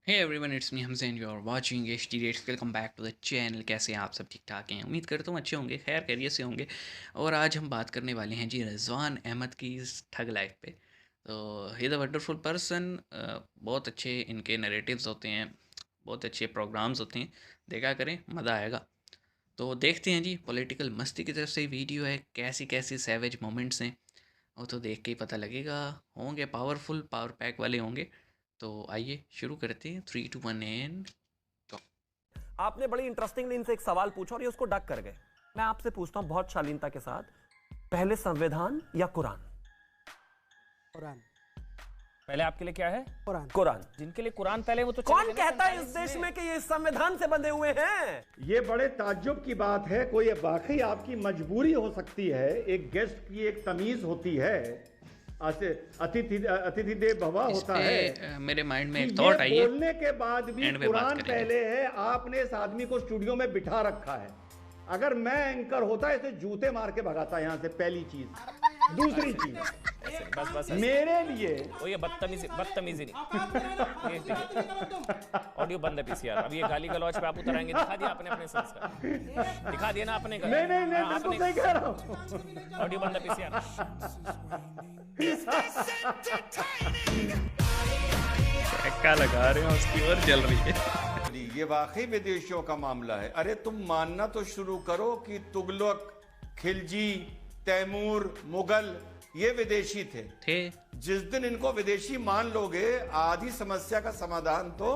Hey everyone, it's me Hamza and you are watching HD rates. Welcome back to the channel. कैसे हैं आप सब? ठीक ठाक हैं? उम्मीद करता हूँ अच्छे होंगे, खैर खैरियत से होंगे। और आज हम बात करने वाले हैं जी रिजवान अहमद की इस ठग लाइफ पे। तो he is a wonderful person. बहुत अच्छे इनके नरेटिव्स होते हैं, बहुत अच्छे प्रोग्राम्स होते हैं। देखा करें, मज़ा आएगा। तो देखते हैं जी, पॉलिटिकल मस्ती की तरफ से वीडियो है, कैसी कैसी सैवेज मोमेंट्स हैं वो तो देख के ही पता लगेगा। होंगे पावरफुल, पावर पैक वाले होंगे। तो आइए शुरू करते हैं। 3 2 1 एंड गो। आपने बड़ी इंटरेस्टिंगली इनसे एक सवाल पूछा और ये उसको डक कर गए। मैं आपसे पूछता हूं बहुत शालीनता के साथ, पहले संविधान या कुरान? कुरान। पहले आपके लिए क्या है? कुरान। कुरान। जिनके लिए कुरान पहले, वो तो कौन कहता है इस देश में कि ये संविधान से बंधे हुए हैं? ये बड़े ताज्जुब की बात है। कोई वाकई आपकी मजबूरी हो सकती है, एक गेस्ट की एक तमीज होती है, अतिथि देव भव होता है। मेरे माइंड में कि एक थॉट आई है। बोलने के बाद भी एंड में बात कुरान करेंगे। पहले है। आपने इस आदमी को स्टूडियो में बिठा रखा है। अगर मैं एंकर होता इसे जूते मार के भगाता यहां से, पहली चीज। दूसरी चीज, बस बस मेरे लिए वो ये बदतमीजी नहीं। ये देखिए, ऑडियो बंद है पीसीआर। अब ये गाली गलौज पे आप उतर आएंगे। दिखा दिया आपने अपने संस्कार, दिखा दिया ना आपने। नहीं बिल्कुल सही कह रहा हूं। ऑडियो बंद है पीसीआर। चक्का लगा रहे हैं, उसकी ओर जल रही है। ये वाकई विदेशियों का मामला है। अरे तुम मानना तो शुरू करो कि तुगलक, खिलजी, तैमूर, मुगल ये विदेशी थे। जिस दिन इनको विदेशी मान लोगे, आधी समस्या का समाधान तो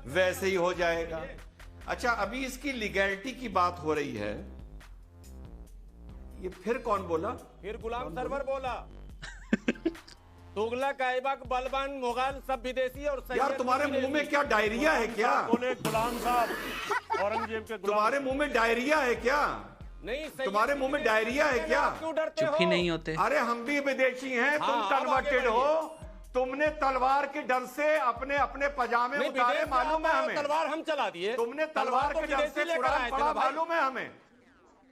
वैसे ही हो जाएगा। अच्छा, अभी इसकी लीगैलिटी की बात हो रही है। ये फिर कौन बोला? फिर गुलाम सरवर बोला। तुगलक, ऐबक, बलबन, मुगल सब विदेशी और यार तुम्हारे मुंह में क्या डायरिया है क्या? बोले गुलाम साहब, औरंगजेब के तुम्हारे मुंह में डायरिया है क्या? नहीं, तुम्हारे मुंह में डायरिया है क्या? क्यों डरते चुप ही नहीं होते। अरे हम भी विदेशी हैं, तुम हाँ, कन्वर्टेड हो। तुमने तलवार के डर से अपने अपने पजामे उतारे, मालूम है हमें। तलवार हम चला दिए। तुमने तलवार के डर से कुरान पढ़ा, मालूम है हमें।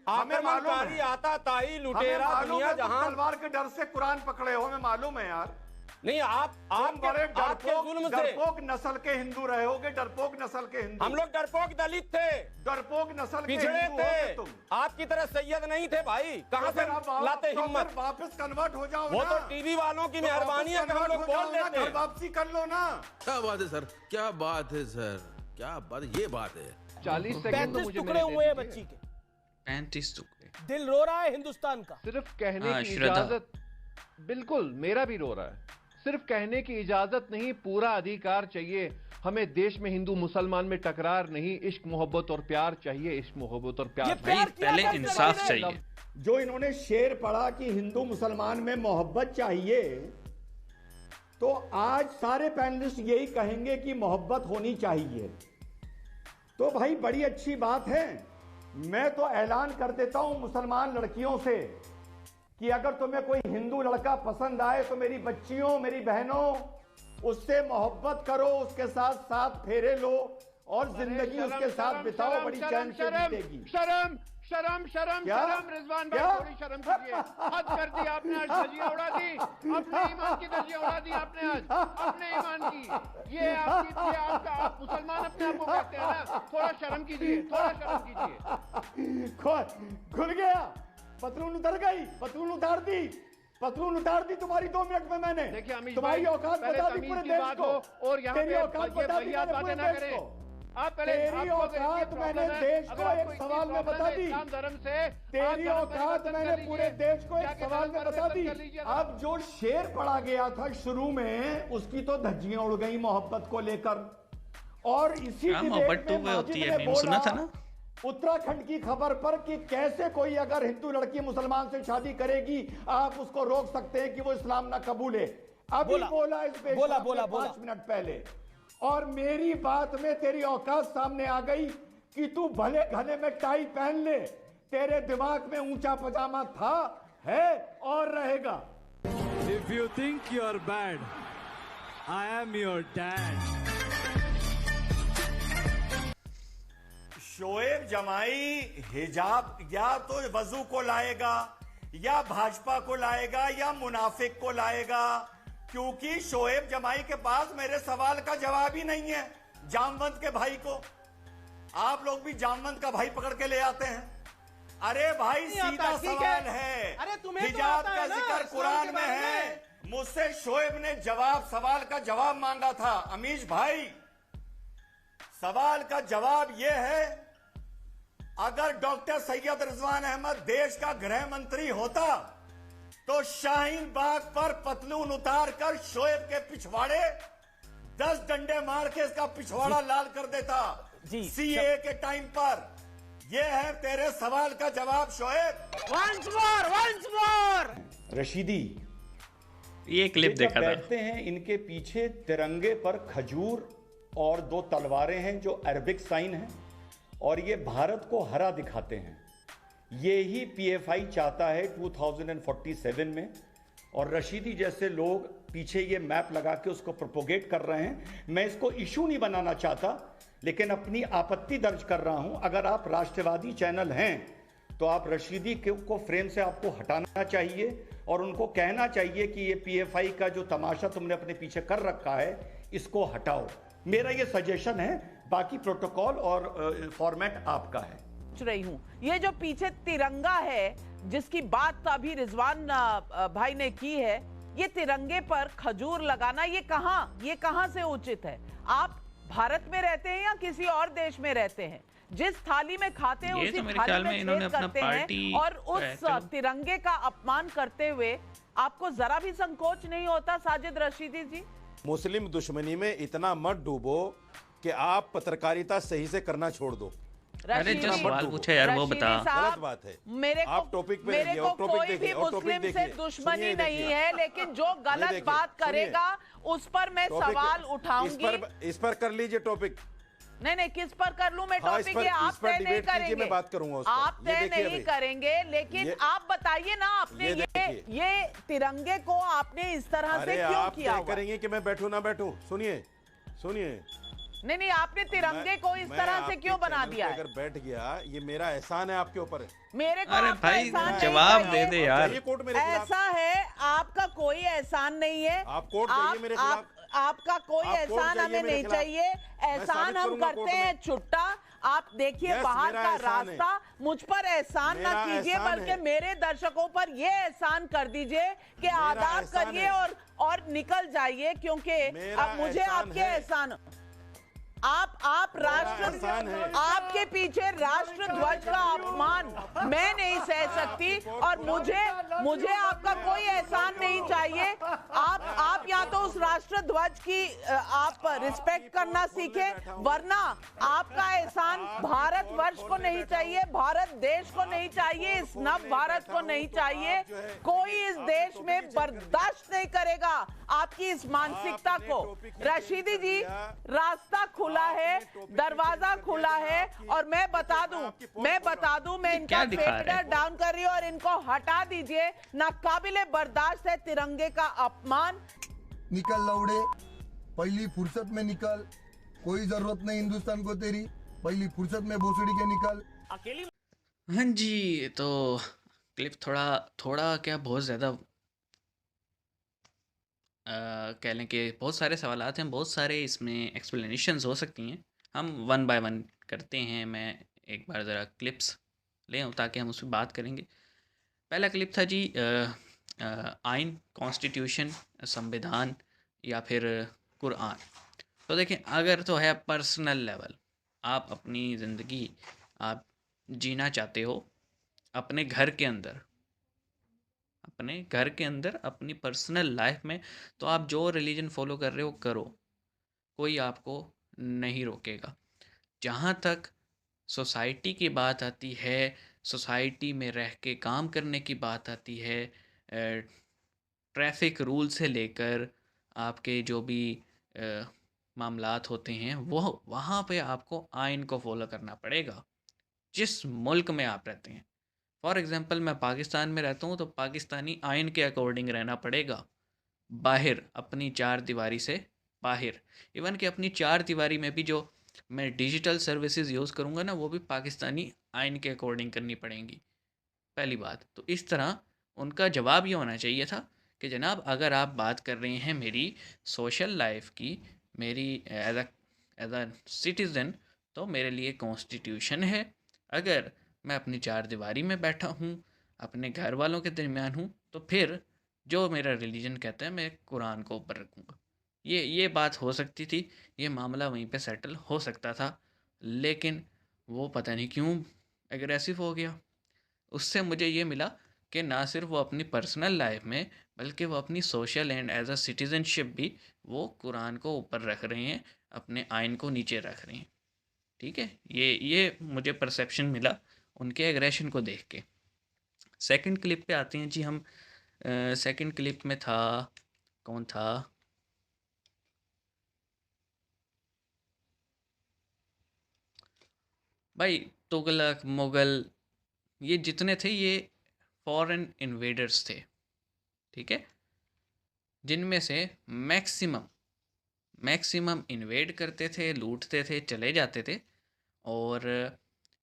हमें मालूम है। आता ताई हमें लुटेरा मालूम दुनिया है तुम जहां। तलवार के डर से कुरान पकड़े हो, हमें मालूम है यार। नहीं, आप बड़े आपके जुल्म से डरपोक नस्ल के हिंदू रहे होगे। डरपोक नस्ल के हिंदू। हम लोग डरपोक दलित थे, डरपोक नस्ल के पिछड़े हिंदू होगे थे। तुम। आपकी तरह सैयद नहीं थे भाई। कहां से लाते हिम्मत? वापस कन्वर्ट हो जाओ वो ना। तो टीवी वालों की मेहरबानी है कि हम लोग बोल देते हैं। वापसी कर लो ना। क्या बात है सर, क्या बात है सर, क्या बात, ये बात है। 40 सेकंड तो 35 मुझे टुकड़े हुए हैं बच्ची के। 35 टुकड़े। दिल रो रहा है हिंदुस्तान का। सिर्फ कहने हाँ, की श्रद्धा। इजाजत, बिल्कुल मेरा भी रो रहा है। सिर्फ कहने की इजाजत नहीं, पूरा अधिकार चाहिए हमें। देश में हिंदू मुसलमान में टकरार नहीं, इश्क मोहब्बत और प्यार चाहिए। इश्क मोहब्बत और प्यार ये चाहिए। भाई पहले इंसाफ चाहिए। जो इन्होंने शेर पढ़ा कि हिंदू मुसलमान में मोहब्बत चाहिए, तो आज सारे पैनलिस्ट यही कहेंगे कि मोहब्बत होनी चाहिए। तो भाई बड़ी अच्छी बात है। मैं तो ऐलान कर देता हूं मुसलमान लड़कियों से कि अगर तुम्हें कोई हिंदू लड़का पसंद आए तो मेरी बच्चियों, मेरी बहनों, उससे मोहब्बत करो, उसके साथ साथ फेरे लो और जिंदगी उसके साथ बिताओ। बड़ी चैन से बीतेगी। शर्म शर्म शर्म क्या? शर्म। रिजवान भाई क्या? थोड़ी शर्म कीजिए। हद कर दी आपने, आज धज्जियां उड़ा दी। अपने ईमान की धज्जियां उड़ा दी आपने आज, अपने ईमान की। ये आपका, आप मुसलमान अपने आप को कहते हैं ना। थोड़ा शर्म कीजिए, थोड़ा शर्म कीजिए। खुल गया, पतलून उतर गई, पतलून उतार दी, पतलून उतार दी तुम्हारी 2 मिनट में मैंने। देखिए अमीश तुम्हारी भाई, औकात पहले बता दी तमीज पूरे की देश बात को। हो और यहाँ तेरी पे औकात ये बता दी वहियात मैंने बातें पूरे ना देश करें। को। आप पहले, तेरी आपको अगर इतनी औकात प्रॉब्लम मैंने है, देश अगर को आपको एक इतनी सवाल में प्रॉब्लम बता है दी। इस्लाम धर्म से, तेरी आप धर्म औकात परिवर्तन मैंने कर पूरे लीजिए। देश को एक जाके सवाल धर्म में बता दी। परिवर्तन कर लीजिए। अब जो शेर पढ़ा गया था शुरू में, उसकी तो धज्जियां उड़ गई मोहब्बत को लेकर। और इसी हाँ, डिबेट मोहब्बत तो में वो होती माजिद है, ने मैंने सुना था बोला ना। उत्तराखंड की खबर पर कि कैसे कोई अगर हिंदू लड़की मुसलमान से शादी करेगी, आप उसको रोक सकते हैं कि वो इस्लाम ना कबूले। अभी बोला इस पेश बोला, 5 मिनट पहले। और मेरी बात में तेरी औकात सामने आ गई कि तू भले घने में टाई पहन ले, तेरे दिमाग में ऊंचा पजामा था, है और रहेगा। If you think you're bad, I am your dad. Shoaib जमाई हिजाब या तो वजू को लाएगा, या भाजपा को लाएगा, या मुनाफिक को लाएगा। क्योंकि शोएब जमाई के पास मेरे सवाल का जवाब ही नहीं है। जामवंत के भाई को, आप लोग भी जामवंत का भाई पकड़ के ले आते हैं। अरे भाई सीधा सवाल है, हिजाब का जिक्र कुरान में है। मुझसे शोएब ने सवाल का जवाब मांगा था। अमीश भाई, सवाल का जवाब यह है, अगर डॉक्टर सैयद रिजवान अहमद देश का गृह मंत्री होता तो शाहीन बाग पर पतलून उतार कर शोएब के पिछवाड़े 10 डंडे मार के इसका पिछवाड़ा लाल कर देता सीए के टाइम पर। यह है तेरे सवाल का जवाब शोएब। वंस मोर रशीदी, ये क्लिप देखा था। बैठते हैं, इनके पीछे तिरंगे पर खजूर और 2 तलवारें हैं जो अरबिक साइन है, और ये भारत को हरा दिखाते हैं। ये ही पीएफआई चाहता है 2047 में, और रशीदी जैसे लोग पीछे ये मैप लगा के उसको प्रोपोगेट कर रहे हैं। मैं इसको इशू नहीं बनाना चाहता, लेकिन अपनी आपत्ति दर्ज कर रहा हूं। अगर आप राष्ट्रवादी चैनल हैं तो आप रशीदी को फ्रेम से आपको हटाना चाहिए और उनको कहना चाहिए कि ये पीएफआई का जो तमाशा तुमने अपने पीछे कर रखा है इसको हटाओ। मेरा ये सजेशन है, बाकी प्रोटोकॉल और फॉर्मेट आपका है। रही हूं, ये जो पीछे तिरंगा है जिसकी बात अभी रिजवान भाई ने की है, ये तिरंगे पर खजूर लगाना ये कहां से उचित है? आप भारत में रहते हैं या किसी और देश में रहते हैं? जिस थाली में खाते हैं उसी थाली में छेद करते हैं, और उस तिरंगे का अपमान करते हुए आपको जरा भी संकोच नहीं होता साजिद रशीदी जी? मुस्लिम दुश्मनी में इतना मत डूबो कि आप पत्रकारिता सही से करना छोड़ दो। अरे जो सवाल पूछा यार वो बता। गलत बात है। आप टॉपिक पे मेरे को कोई भी मुस्लिम से दुश्मनी नहीं है, लेकिन जो गलत बात करेगा उस पर मैं सवाल उठाऊंगी। इस पर कर लीजिए टॉपिक। नहीं, किस पर कर लूं मैं टॉपिक? ये आप तय नहीं करेंगे, मैं बात करूंगा आप तय नहीं करेंगे, लेकिन आप बताइए ना, आपने ये तिरंगे को आपने इस तरह से क्यों किया? आप करेंगे कि मैं बैठूं ना बैठूं? सुनिए नहीं, आपने तिरंगे को इस तरह से क्यों बना दिया? अगर बैठ गया, ये मेरा एहसान है आपके ऊपर। मेरे को अरे भाई जवाब दे दे यार। ऐसा है, आपका कोई एहसान नहीं है। आप कोर्ट जाइए मेरे खिलाफ। आपका कोई एहसान हमें नहीं चाहिए। एहसान हम करते हैं छुट्टा। आप देखिए बाहर का रास्ता, मुझ पर एहसान ना कीजिए, बल्कि मेरे दर्शकों पर ये एहसान कर दीजिए कि आदाब करिए और निकल जाइए, क्योंकि अब मुझे आपके एहसान। आप राष्ट्र, आपके पीछे राष्ट्र ध्वज का अपमान मैं नहीं सह सकती, और मुझे आपका कोई एहसान नहीं चाहिए। आप या तो उस राष्ट्र ध्वज की आप रिस्पेक्ट करना सीखे, वरना आपका एहसान भारत वर्ष को नहीं चाहिए, भारत देश को नहीं चाहिए, इस नव भारत को नहीं चाहिए। कोई इस देश में बर्दाश्त नहीं करेगा आपकी इस मानसिकता को। रशीदी जी, रास्ता खुला है, दरवाजा खुला है, और मैं बता दूं मैं इनका फेडर डाउन कर रही हूं, और इनको हटा दीजिए। नाकाबिले बर्दाश्त है तिरंगे का अपमान। निकल लौड़े, पहली फुर्सत में निकल, कोई जरूरत नहीं हिंदुस्तान को तेरी, पहली फुर्सत में भोसड़ी के निकल। हाँ जी, तो क्लिप थोड़ा क्या बहुत ज़्यादा कह लें कि बहुत सारे सवालात हैं, बहुत सारे इसमें एक्सप्लेनेशंस हो सकती हैं। हम वन बाय वन करते हैं। मैं एक बार ज़रा क्लिप्स ले आऊँ ताकि हम उस पर बात करेंगे। पहला क्लिप था जी आइन, कॉन्स्टिट्यूशन, संविधान या फिर कुरान। तो देखें, अगर तो है पर्सनल लेवल, आप अपनी ज़िंदगी आप जीना चाहते हो अपने घर के अंदर, अपनी पर्सनल लाइफ में, तो आप जो रिलीजन फॉलो कर रहे हो करो, कोई आपको नहीं रोकेगा। जहाँ तक सोसाइटी की बात आती है, सोसाइटी में रह के काम करने की बात आती है, ट्रैफिक रूल से लेकर आपके जो भी मामलात होते हैं, वो वहाँ पे आपको आइन को फॉलो करना पड़ेगा जिस मुल्क में आप रहते हैं। फॉर एग्ज़ाम्पल, मैं पाकिस्तान में रहता हूँ तो पाकिस्तानी आइन के अकॉर्डिंग रहना पड़ेगा। बाहर अपनी 4 दीवारी से बाहर, इवन कि अपनी 4 दीवारी में भी जो मैं डिजिटल सर्विसेज यूज़ करूँगा ना, वो भी पाकिस्तानी आइन के अकॉर्डिंग करनी पड़ेंगी। पहली बात तो इस तरह उनका जवाब ये होना चाहिए था कि जनाब, अगर आप बात कर रहे हैं मेरी सोशल लाइफ की, मेरी एज अ सिटीज़न तो मेरे लिए कॉन्स्टिट्यूशन है। अगर मैं अपनी चार दीवारी में बैठा हूँ, अपने घर वालों के दरमियान हूँ, तो फिर जो मेरा रिलीजन कहता है मैं कुरान को ऊपर रखूँगा। ये बात हो सकती थी, ये मामला वहीं पे सेटल हो सकता था, लेकिन वो पता नहीं क्यों एग्रेसिव हो गया। उससे मुझे ये मिला कि ना सिर्फ वो अपनी पर्सनल लाइफ में, बल्कि वो अपनी social and as a citizenship भी वो कुरान को ऊपर रख रहे हैं, अपने आइन को नीचे रख रहे हैं। ठीक है, ये मुझे परसेप्शन मिला उनके एग्रेशन को देख के। सेकंड क्लिप पे आते हैं जी हम। सेकंड क्लिप में था, कौन था, भाई तुगलक, मुग़ल, ये जितने थे ये फॉरेन इन्वेडर्स थे। ठीक है, जिनमें से मैक्सिमम इन्वेड करते थे, लूटते थे, चले जाते थे। और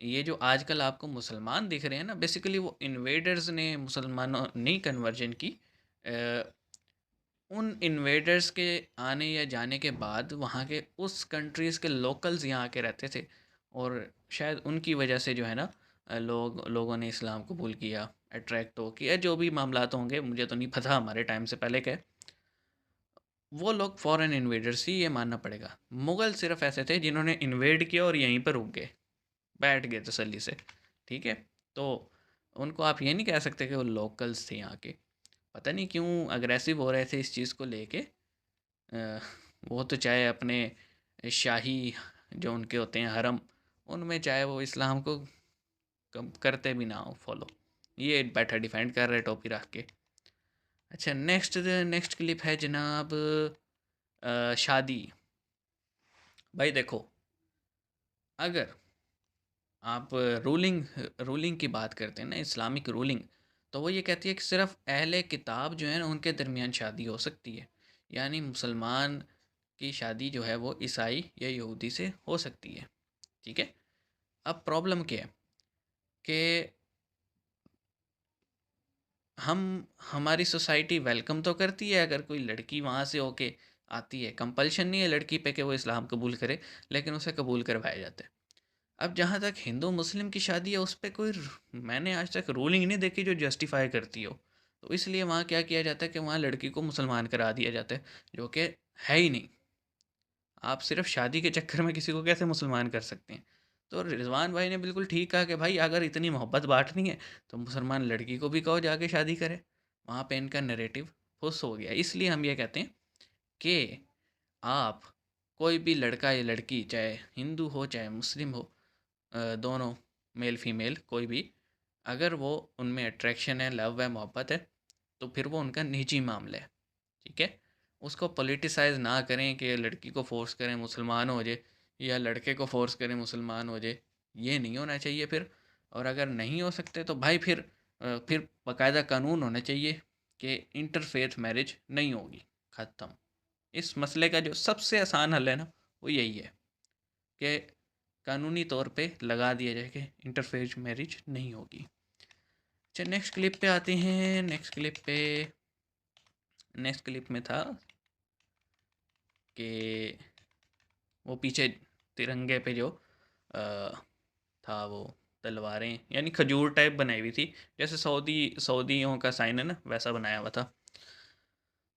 ये जो आजकल आपको मुसलमान दिख रहे हैं ना, बेसिकली वो इन्वेडर्स ने मुसलमानों नहीं कन्वर्जन की। उन इन्वेडर्स के आने या जाने के बाद वहाँ के उस कंट्रीज़ के लोकल्स यहाँ आके रहते थे, और शायद उनकी वजह से जो है ना लोगों ने इस्लाम कबूल किया, अट्रैक्ट हो किया, जो भी मामलात होंगे मुझे तो नहीं पता, हमारे टाइम से पहले के वो लोग फॉरेन इन्वेडर्स ही, ये मानना पड़ेगा। मुग़ल सिर्फ ऐसे थे जिन्होंने इन्वेड किया और यहीं पर रुक गए, बैठ गए तसल्ली से। ठीक है, तो उनको आप ये नहीं कह सकते कि वो लोकल्स थे यहाँ के। पता नहीं क्यों अग्रेसिव हो रहे थे इस चीज़ को लेके। वो तो चाहे अपने शाही जो उनके होते हैं हरम, उनमें चाहे वो इस्लाम को करते भी ना हो फॉलो, ये बैठा डिफेंड कर रहे टोपी रख के। अच्छा, नेक्स्ट क्लिप है जनाब शादी। भाई देखो, अगर आप रूलिंग की बात करते हैं ना, इस्लामिक रूलिंग, तो वो ये कहती है कि सिर्फ अहले किताब जो है ना उनके दरमियान शादी हो सकती है। यानी मुसलमान की शादी जो है वो ईसाई या यहूदी से हो सकती है। ठीक है, अब प्रॉब्लम क्या है कि हमारी सोसाइटी वेलकम तो करती है अगर कोई लड़की वहाँ से होके आती है, कंपल्शन नहीं है लड़की पे कि वो इस्लाम कबूल करे, लेकिन उसे कबूल करवाया जाता है। अब जहाँ तक हिंदू मुस्लिम की शादी है, उस पर मैंने आज तक रूलिंग नहीं देखी जो जस्टिफाई करती हो। तो इसलिए वहाँ क्या किया जाता है कि वहाँ लड़की को मुसलमान करा दिया जाता है, जो कि है ही नहीं। आप सिर्फ शादी के चक्कर में किसी को कैसे मुसलमान कर सकते हैं? तो रिजवान भाई ने बिल्कुल ठीक कहा कि भाई अगर इतनी मोहब्बत बांटनी है तो मुसलमान लड़की को भी कहो जाके शादी करे। वहाँ पे इनका नैरेटिव फुस हो गया। इसलिए हम ये कहते हैं कि आप कोई भी लड़का या लड़की, चाहे हिंदू हो चाहे मुस्लिम हो, दोनों मेल फीमेल कोई भी, अगर वो उनमें अट्रैक्शन है, लव है, मोहब्बत है, तो फिर वो उनका निजी मामला है। ठीक है, उसको पॉलिटिसाइज ना करें कि लड़की को फोर्स करें मुसलमान हो जाए या लड़के को फोर्स करें मुसलमान हो जाए, ये नहीं होना चाहिए फिर। और अगर नहीं हो सकते तो भाई फिर बाकायदा कानून होना चाहिए कि इंटरफेथ मैरिज नहीं होगी, ख़त्म। इस मसले का जो सबसे आसान हल है ना, वो यही है कि कानूनी तौर पे लगा दिया जाए कि इंटरफेथ मैरिज नहीं होगी। अच्छा, नेक्स्ट क्लिप पे आते हैं। नेक्स्ट क्लिप में था कि वो पीछे तिरंगे पे जो था वो तलवारें यानी खजूर टाइप बनाई हुई थी, जैसे सऊदियों का साइन है ना, वैसा बनाया हुआ था।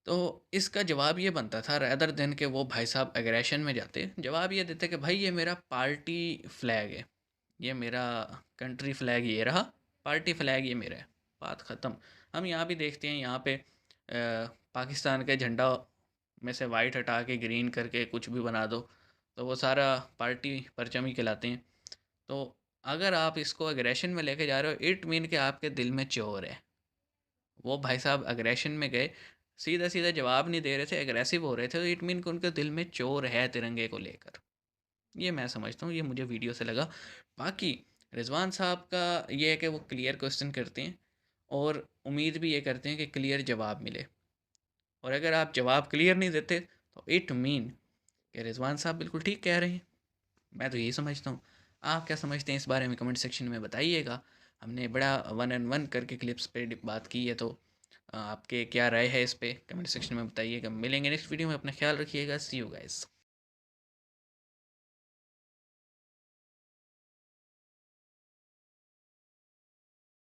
तो इसका जवाब ये बनता था, रैदर देन के वो भाई साहब एग्रेशन में जाते, जवाब ये देते कि भाई ये मेरा पार्टी फ्लैग है, ये मेरा कंट्री फ्लैग ये रहा, पार्टी फ्लैग ये मेरा है, बात ख़त्म। हम यहाँ भी देखते हैं, यहाँ पे पाकिस्तान के झंडा में से वाइट हटा के ग्रीन करके कुछ भी बना दो तो वो सारा पार्टी परचम ही कहलाते हैं। तो अगर आप इसको एग्रेशन में लेके जा रहे हो, इट मीन कि आपके दिल में चोर है। वो भाई साहब एग्रेशन में गए, सीधा सीधा जवाब नहीं दे रहे थे, एग्रेसिव हो रहे थे, तो इट मीन कि उनके दिल में चोर है तिरंगे को लेकर। ये मैं समझता हूँ, ये मुझे वीडियो से लगा। बाकी रिजवान साहब का ये है कि वो क्लियर क्वेश्चन करते हैं और उम्मीद भी ये करते हैं कि क्लियर जवाब मिले, और अगर आप जवाब क्लियर नहीं देते तो इट मीन कि रिजवान साहब बिल्कुल ठीक कह रहे हैं। मैं तो यही समझता हूँ। आप क्या समझते हैं इस बारे में कमेंट सेक्शन में बताइएगा। हमने बड़ा 1 on 1 करके क्लिप्स पे बात की है, तो आपके क्या राय है इस पे कमेंट सेक्शन में बताइएगा। मिलेंगे नेक्स्ट वीडियो में, अपना ख्याल रखिएगा। सी यू गाइस।